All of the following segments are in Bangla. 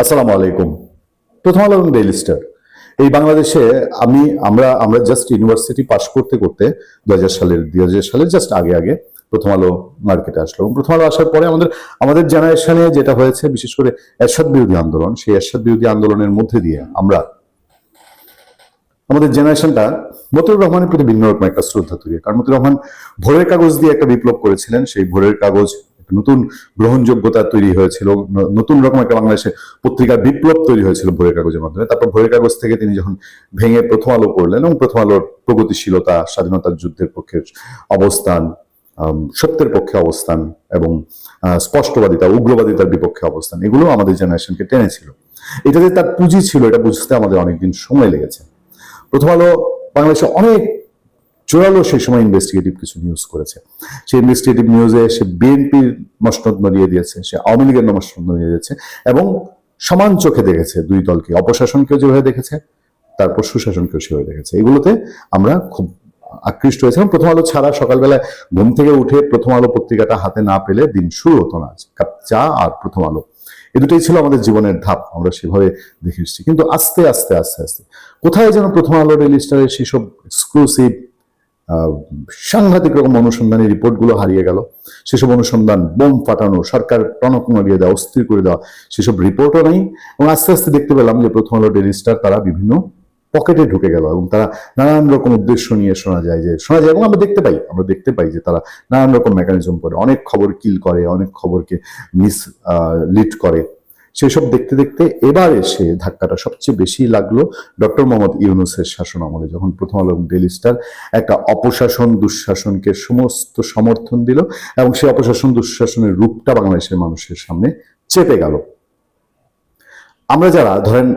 আসসালামু আলাইকুম। প্রথম আলো এবং ডেইলি স্টার এই বাংলাদেশে আমরা আমরা জাস্ট ইউনিভার্সিটি পাশ করতে করতে 2000 সালের জাস্ট আগে আগে প্রথম আলো মার্কেটে আসলো। এবং প্রথম আলো আসার পরে আমাদের জেনারেশনে যেটা হয়েছে, বিশেষ করে এরশাদ বিরোধী আন্দোলন, সেই এরশাদ বিরোধী আন্দোলনের মধ্যে দিয়ে আমাদের জেনারেশনটা মতিউর রহমানের প্রতি ভিন্ন রকম একটা শ্রদ্ধা তৈরি। কারণ মতিউর রহমান ভোরের কাগজ দিয়ে একটা বিপ্লব করেছিলেন। সেই ভোরের কাগজ নতুন গ্রহণযোগ্যতা তৈরি হয়েছিল, নতুন রকম একটা বাংলাদেশে পত্রিকার বিপ্লব তৈরি হয়েছিল ভোরের কাগজের মাধ্যমে। তারপর ভোরের কাগজ থেকে তিনি যখন ভেঙে প্রথম আলো করলেন এবং প্রথম আলোর প্রগতিশীলতা, স্বাধীনতার যুদ্ধের পক্ষে অবস্থান, সত্যের পক্ষে অবস্থান এবং স্পষ্টবাদিতা, উগ্রবাদিতার বিপক্ষে অবস্থান, এগুলো আমাদের জেনারেশনকে টেনেছিল। এটা যে তার পুঁজি ছিল এটা বুঝতে আমাদের অনেকদিন সময় লেগেছে। প্রথম আলো বাংলাদেশে অনেক জোরালো সেই সময় ইনভেস্টিগেটিভ কিছু নিউজ করেছে। সেই ইনভেস্টিগেটিভ নিউজে সে বিএনপির মসনদ নড়িয়ে দিয়েছে, সে আওয়ামী লীগের মসনদ নড়িয়ে দিয়েছে এবং সমান চোখে দেখেছে দুই দলকে, অপশাসনকেও যেভাবে দেখেছে, তারপর সুশাসনকেও সেভাবে দেখেছে। এগুলোতে আমরা খুব আকৃষ্ট হয়েছিলাম। প্রথম আলো ছাড়া সকালবেলায় ঘুম থেকে উঠে প্রথম আলো পত্রিকাটা হাতে না পেলে দিন শুরু হতো না। কাপ চা আর প্রথম আলো, এই দুটোই ছিল আমাদের জীবনের ধাপ, আমরা সেভাবে দেখে এসেছি। কিন্তু আস্তে আস্তে আস্তে আস্তে কোথায় যেন প্রথম আলো ডেইলি স্টারের সেসব এক্সক্লুসিভ সাংঘাতিক রকম অনুসন্ধানী রিপোর্টগুলো হারিয়ে গেল। সেসব অনুসন্ধান, বোম ফাটানো, সরকার টনক নড়িয়ে দেওয়া, অস্থির করে দেওয়া, সেসব রিপোর্টও নেই। এবং আস্তে আস্তে দেখতে পেলাম যে প্রথম আলো ডেইলি স্টার তারা বিভিন্ন পকেটে ঢুকে গেল এবং তারা নানান রকম উদ্দেশ্য নিয়ে শোনা যায় এবং আমরা দেখতে পাই যে তারা নানান রকম মেকানিজম করে, অনেক খবর কিল করে, অনেক খবরকে মিস লিড করে। সেসব দেখতে দেখতে এবার এসে ধাক্কাটা সবচেয়ে বেশি লাগলো ডক্টর মোহাম্মদ ইউনূসের শাসন আমলে, যখন প্রথম আলো ডেইলি স্টার একটা অপশাসন দুঃশাসনকে সমস্ত সমর্থন দিল এবং সেই অপশাসন দুঃশাসনের রূপটা বাংলাদেশের মানুষের সামনে চেপে গেল। আমরা যারা ধরেন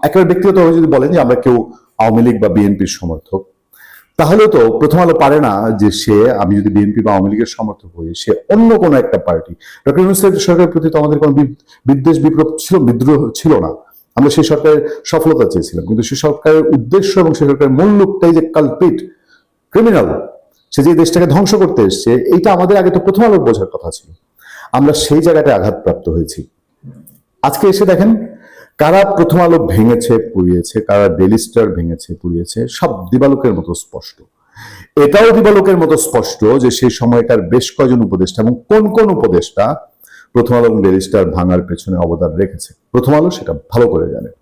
একেবারে ব্যক্তিগতভাবে যদি বলেন যে আমরা কেউ আওয়ামী লীগ বা বিএনপির সমর্থক, তাহলে তো প্রথম আলো পারে না যে আমি যদি বিএনপি বা আওয়ামী লীগের সমর্থক হই, সে অন্য কোনো একটা পার্টি। ডক্টর ইউনূস সরকারের প্রতি তো আমাদের কোনো বিদ্বেষ বিদ্রোহ ছিল না। আমরা সেই সরকারের সফলতা চেয়েছিলাম, কিন্তু সেই সরকারের উদ্দেশ্য এবং সেই সরকারের মূল লুকটাই যে কালপিট, ক্রিমিনাল, সে যে দেশটাকে ধ্বংস করতে এসছে, এইটা আমাদের আগে তো প্রথম আলোর বোঝার কথা ছিল। আমরা সেই জায়গাটায় আঘাতপ্রাপ্ত হয়েছি। আজকে এসে দেখেন কারা প্রথম আলো ভেঙেছে পুড়িয়েছে, কারা ডেইলি স্টার ভেঙেছে পুড়িয়েছে, সব দিবালোকের মতো স্পষ্ট। এটাও দিবালোকের মতো স্পষ্ট যে সেই সময়কার বেশ কয়েকজন উপদেষ্টা এবং কোন কোন উপদেষ্টা প্রথম আলো এবং ডেইলি স্টার ভাঙার পেছনে অবদান রেখেছে, প্রথম আলো সেটা ভালো করে জানে।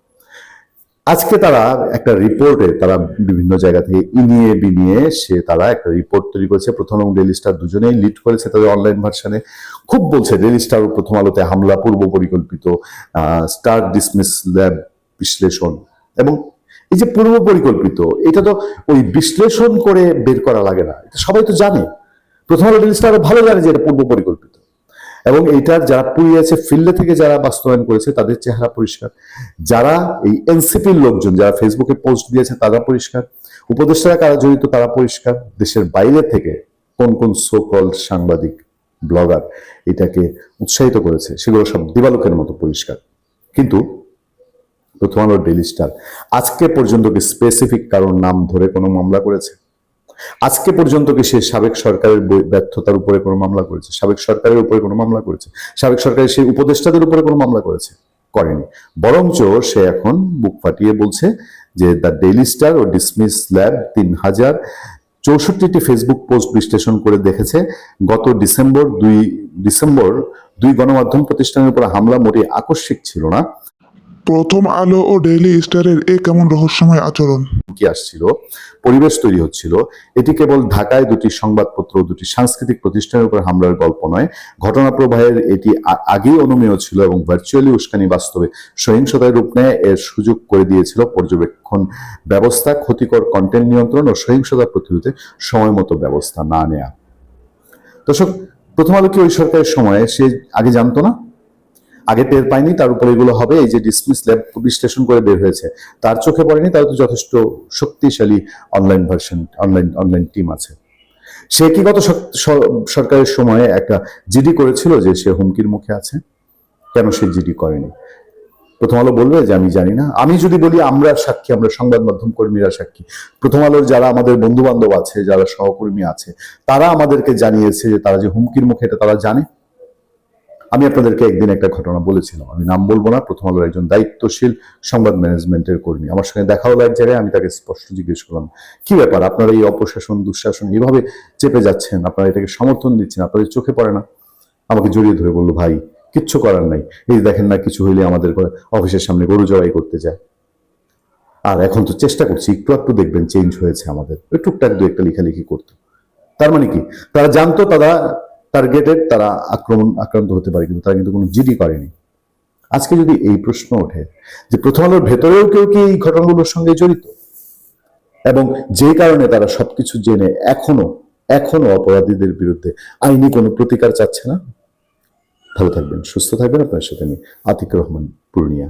আজকে তারা একটা রিপোর্টে, তারা বিভিন্ন জায়গা থেকে ইনিয়ে বিনিয়ে তারা একটা রিপোর্ট তৈরি করেছে। প্রথম এবং ডেইলি স্টার দুজনেই লিড করেছে তাদের অনলাইন ভার্সনে। খুব বলছে ডেইলি স্টার ও প্রথম আলোতে হামলা পূর্ব পরিকল্পিত, স্টার ডিসমিস ল্যাব বিশ্লেষণ। এবং এই যে পূর্ব পরিকল্পিত, এটা তো ওই বিশ্লেষণ করে বের করা লাগে না, এটা সবাই তো জানে। প্রথম আলো ডেইলি স্টার ভালো জানে যে এটা পূর্ব পরিকল্পিত এবং এইটার যারা পুড়িয়েছে ফিল্ডে থেকে যারা বাস্তবায়ন করেছে তাদের চেহারা পরিষ্কার। যারা এই এনসিপির লোকজন যারা ফেসবুকে পোস্ট দিয়েছে তারা পরিষ্কার, উপদেষ্টারা কারা জড়িত তারা পরিষ্কার, দেশের বাইরে থেকে কোন কোন সো কল্ড সাংবাদিক, ব্লগার এটাকে উৎসাহিত করেছে, সেগুলো সব দিবালোকের মতো পরিষ্কার। কিন্তু প্রথম আলোর ডেইলি স্টার আজকে পর্যন্ত কি স্পেসিফিক কারণ নাম ধরে কোনো মামলা করেছে? আজকে পর্যন্ত কি সে সাবেক সরকারের ব্যর্থতার উপরে কোনো মামলা করেছে? সাবেক সরকারের উপরে কোনো মামলা করেছে? সাবেক সরকারের সেই উপদেষ্টাদের উপরে কোনো মামলা করেছে? করেনি। বরঞ্চ সে এখন বুক ফাটিয়ে বলছে যে দ্য ডেইলি স্টার ও ডিসমিস ল্যাব 3064টি ফেসবুক পোস্ট বিশ্লেষণ করে দেখেছে গত ডিসেম্বর দুই গণমাধ্যম প্রতিষ্ঠানের উপর হামলা মোটেই আকস্মিক ছিল না। প্রথম আলো ও ডেইলি স্টারের এ কেমন রহস্যময় আচরণ কি আসছিল, পরিবেশ তৈরি হচ্ছিল। এটি কেবল ঢাকায় দুটি সংবাদপত্র, দুটি সাংস্কৃতিক প্রতিষ্ঠানের উপর হামলার গল্প নয়, ঘটনা প্রবাহের এটি আগেই অনুমেয় ছিল এবং ভার্চুয়ালি উস্কানি বাস্তবে সহিংসতায় রূপ নেয় এর সুযোগ করে দিয়েছিল পর্যবেক্ষণ ব্যবস্থা, ক্ষতিকর কন্টেন্ট নিয়ন্ত্রণ ও সহিংসতা প্রতিরোধে সময় মতো ব্যবস্থা না নেয়া। দর্শক, প্রথম আলো কি ওই সরকারের সময়ে সে আগে জানতো না, আগে টের পায়নি তার উপর এগুলো হবে? এই যে ডিসমিস ল্যাব বিশ্লেষণ করে বের হয়েছে, তার চোখে পড়েনি? তার তো যথেষ্ট শক্তিশালী অনলাইন টিম আছে। সে কি গত সরকারের সময়ে একটা জিডি করেছিল যে সে হুমকির মুখে আছে? কেন সে জিডি করেনি? প্রথম আলো বলবে যে আমি জানি না? আমি যদি বলি আমরা সাক্ষী, আমরা সংবাদ মাধ্যম কর্মীরা সাক্ষী। প্রথম আলোর যারা আমাদের বন্ধু বান্ধব আছে, যারা সহকর্মী আছে, তারা আমাদেরকে জানিয়েছে যে তারা যে হুমকির মুখে, এটা তারা জানে। আমি আপনাদেরকে একদিন একটা ঘটনা বলেছিলাম, আমি নাম বলবো না, প্রথম আলোর একজন দায়িত্বশীল সংবাদ ম্যানেজমেন্টের কর্মী আমার সঙ্গে দেখা হলো এক জায়গায়। আমি তাকে স্পষ্ট জিজ্ঞেস করলাম, কি ব্যাপার, আপনারা এই অপশাসন দুঃশাসন এইভাবে চেপে যাচ্ছেন, আপনারা এটাকে সমর্থন দিচ্ছেন, আপনাদের চোখে পড়ে না? আমাকে জড়িয়ে ধরে বললো, ভাই কিচ্ছু করার নাই, এই দেখেন না, কিছু হইলে আমাদের অফিসের সামনে গরু জবাই করতে যায়। আর এখন তো চেষ্টা করছি, একটু একটু দেখবেন চেঞ্জ হয়েছে, আমাদের ওই টুকটাক দু একটা লেখালেখি করতো। তার মানে কি, তারা জানতো তারা টার্গেটেড, তারা আক্রান্ত হতে পারে, কিন্তু তারা কিন্তু কোনো জিডি করেনি। আজকে যদি এই প্রশ্ন ওঠে যে প্রথম আলোর ভেতরেও কেউ কি এই ঘটনাগুলোর সঙ্গে জড়িত, এবং যে কারণে তারা সবকিছু জেনে এখনো এখনো অপরাধীদের বিরুদ্ধে আইনি কোনো প্রতিকার চাচ্ছে না। ভালো থাকবেন, সুস্থ থাকবেন। আপনার সাথে আমি আতিক রহমান, পূর্ণিয়া।